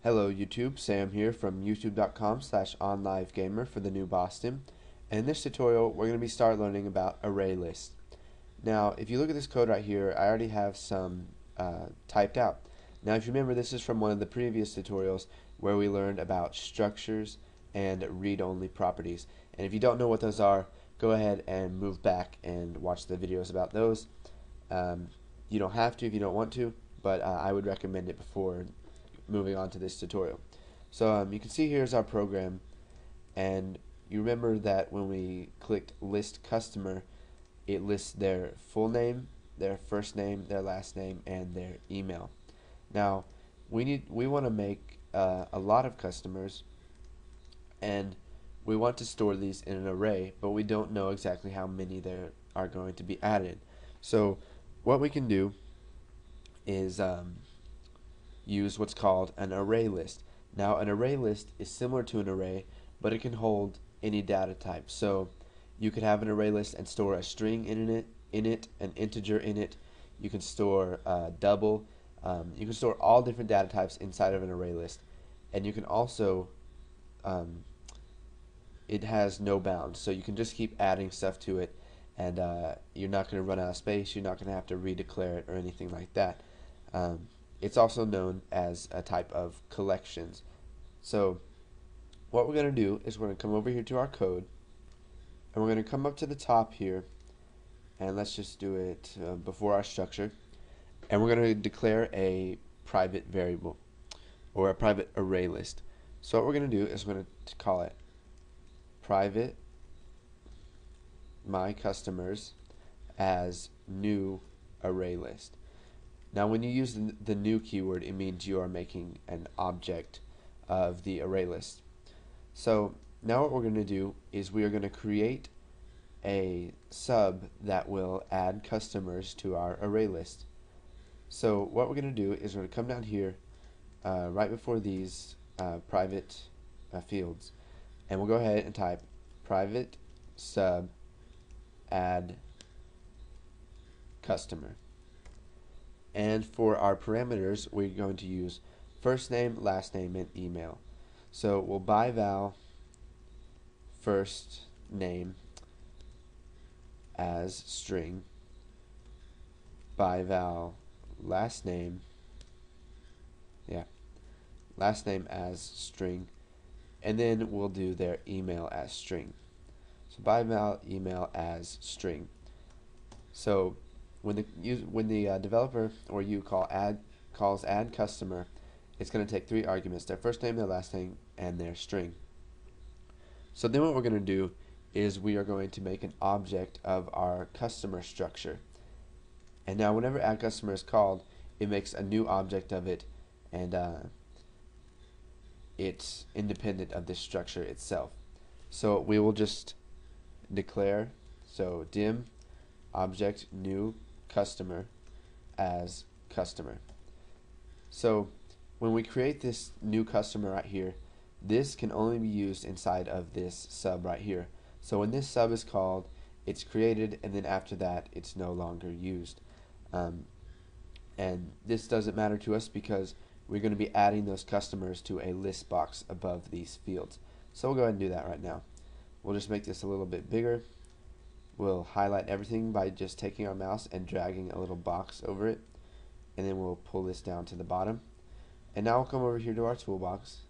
Hello YouTube, Sam here from youtube.com/onlivegamer for the new Boston. And in this tutorial we're going to start learning about ArrayLists. Now if you look at this code right here, I already have some typed out. Now if you remember, this is from one of the previous tutorials where we learned about structures and read-only properties. And if you don't know what those are, go ahead and move back and watch the videos about those. You don't have to if you don't want to, but I would recommend it before moving on to this tutorial. So you can see here's our program, and you remember that when we clicked list customer, it lists their full name, their first name, their last name, and their email. Now we want to make a lot of customers, and we want to store these in an array, but we don't know exactly how many there are going to be added. So what we can do is use what's called an array list. Now an array list is similar to an array, but it can hold any data type. So you could have an array list and store a string in it, an integer in it. You can store double. You can store all different data types inside of an array list, and you can also it has no bounds, so you can just keep adding stuff to it, and you're not going to run out of space. You're not going to have to redeclare it or anything like that. It's also known as a type of collections. So what we're going to do is we're going to come over here to our code, and we're going to come up to the top here, and let's just do it before our structure, and we're going to declare a private variable or a private array list. So what we're going to do is we're going to call it private my customers as new array list. Now when you use the new keyword, it means you are making an object of the array list. So now what we're going to do is we are going to create a sub that will add customers to our array list. So what we're going to do is we're going to come down here right before these private fields, and we'll go ahead and type private sub add customer. And for our parameters, we're going to use first name, last name, and email. So we'll by val first name as string, by val last name as string, and then we'll do their email as string. So by val email as string. So when the developer or you calls add customer, it's going to take three arguments: their first name, their last name, and their string. So then what we're going to do is we are going to make an object of our customer structure. And now whenever add customer is called, it makes a new object of it, and it's independent of this structure itself. So we will just declare, so dim object new customer as customer. So when we create this new customer right here, this can only be used inside of this sub right here. So when this sub is called, it's created, and then after that it's no longer used. And this doesn't matter to us because we're going to be adding those customers to a list box above these fields. So we'll go ahead and do that right now. We'll just make this a little bit bigger. We'll highlight everything by just taking our mouse and dragging a little box over it, and then we'll pull this down to the bottom. And now we'll come over here to our toolbox,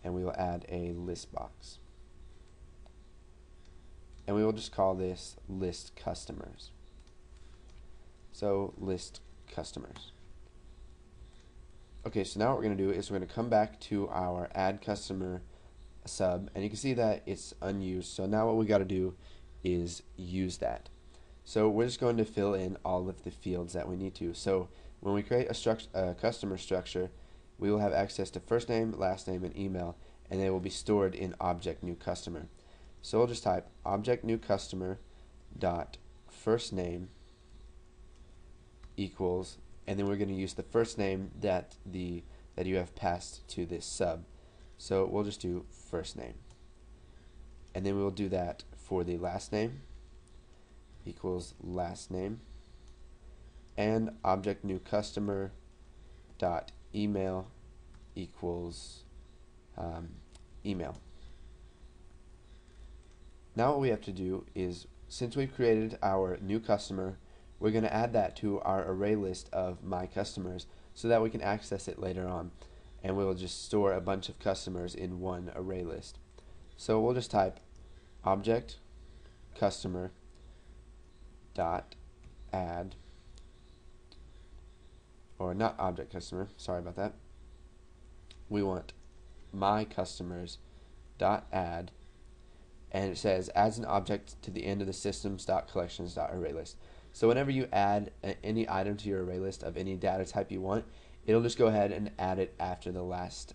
and we will add a list box, and we will just call this list customers. So list customers. Okay, so now what we're going to do is we're going to come back to our add customer sub, and you can see that it's unused. So now what we got to do is use that. So we're just going to fill in all of the fields that we need to. So when we create a customer structure, we will have access to first name, last name, and email, and they will be stored in object new customer. So we'll just type object new customer dot first name equals, and then we're going to use the first name that you have passed to this sub. So we'll just do first name, and then we'll do that for the last name equals last name, and object new customer dot email equals email. Now what we have to do is, since we've created our new customer, we're going to add that to our array list of my customers so that we can access it later on, and we'll just store a bunch of customers in one array list. So we'll just type object customer dot add, or not object customer, sorry about that. We want my customers dot add, and it says adds an object to the end of the systems.collections.arraylist. So whenever you add any item to your array list of any data type you want, it'll just go ahead and add it after the last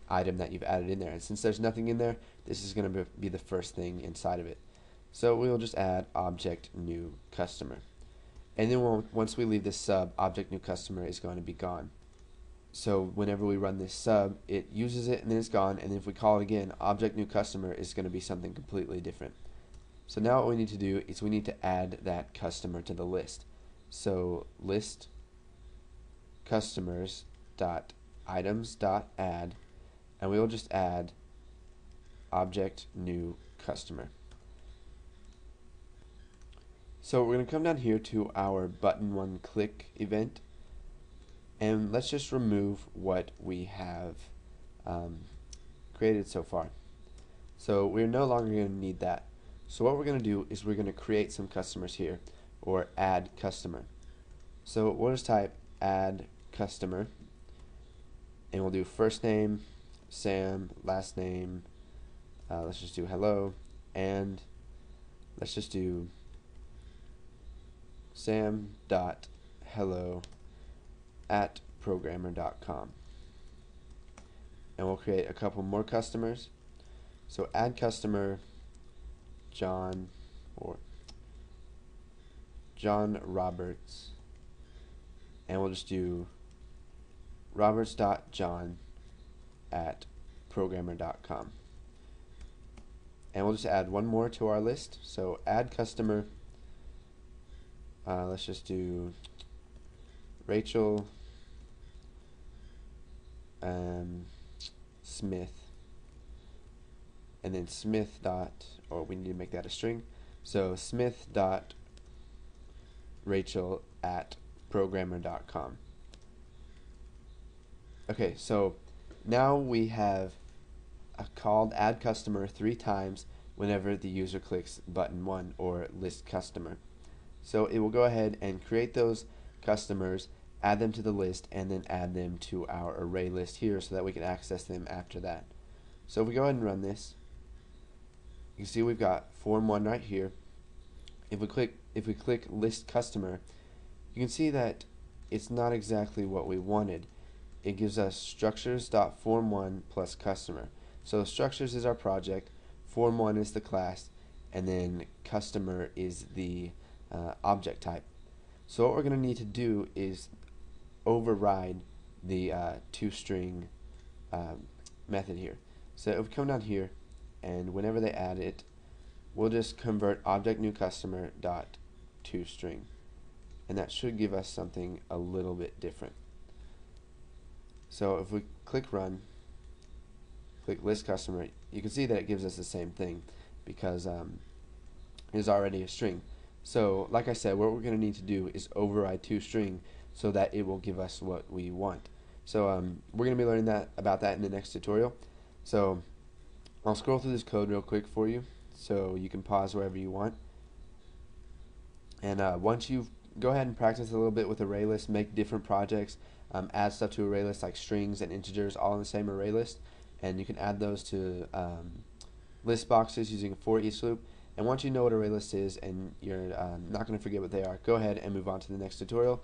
item that you've added in there. And since there's nothing in there, this is going to be the first thing inside of it. So we'll just add object new customer. And then once we leave this sub, object new customer is going to be gone. So whenever we run this sub, it uses it and then it's gone, and then if we call it again, object new customer is going to be something completely different. So now what we need to do is we need to add that customer to the list. So list customers dot items dot add, and we will just add object new customer. So we're going to come down here to our button one click event, and let's just remove what we have created so far. So we're no longer going to need that. So what we're going to do is we're going to create some customers here, or add customer. So we'll just type add customer, and we'll do first name Sam, last name let's just do hello, and let's just do sam.hello@programmer.com, and we'll create a couple more customers. So add customer John, or John Roberts, and we'll just do roberts.john@programmer.com, and we'll just add one more to our list. So add customer, let's just do Rachel Smith, and then Smith dot, or we need to make that a string, so Smith dot Rachel@programmer.com. Okay, so now we have called add customer 3 times whenever the user clicks button 1 or list customer. So it will go ahead and create those customers, add them to the list, and then add them to our array list here so that we can access them after that. So if we go ahead and run this, you can see we've got form 1 right here. If we click list customer, you can see that it's not exactly what we wanted. It gives us structures.form1 plus customer. So structures is our project, form1 is the class, and then customer is the object type. So what we're going to need to do is override the toString method here. So if we come down here, and whenever they add it, we'll just convert object new customer dot toString, and that should give us something a little bit different. So if we click run, click list customer, you can see that it gives us the same thing because it is already a string. So like I said, what we're going to need to do is override toString so that it will give us what we want. So we're going to be learning about that in the next tutorial. So I'll scroll through this code real quick for you so you can pause wherever you want. And once you go ahead and practice a little bit with ArrayLists, make different projects, add stuff to ArrayLists like strings and integers all in the same array list, and you can add those to list boxes using a for each loop. And once you know what ArrayList is and you're not going to forget what they are, go ahead and move on to the next tutorial.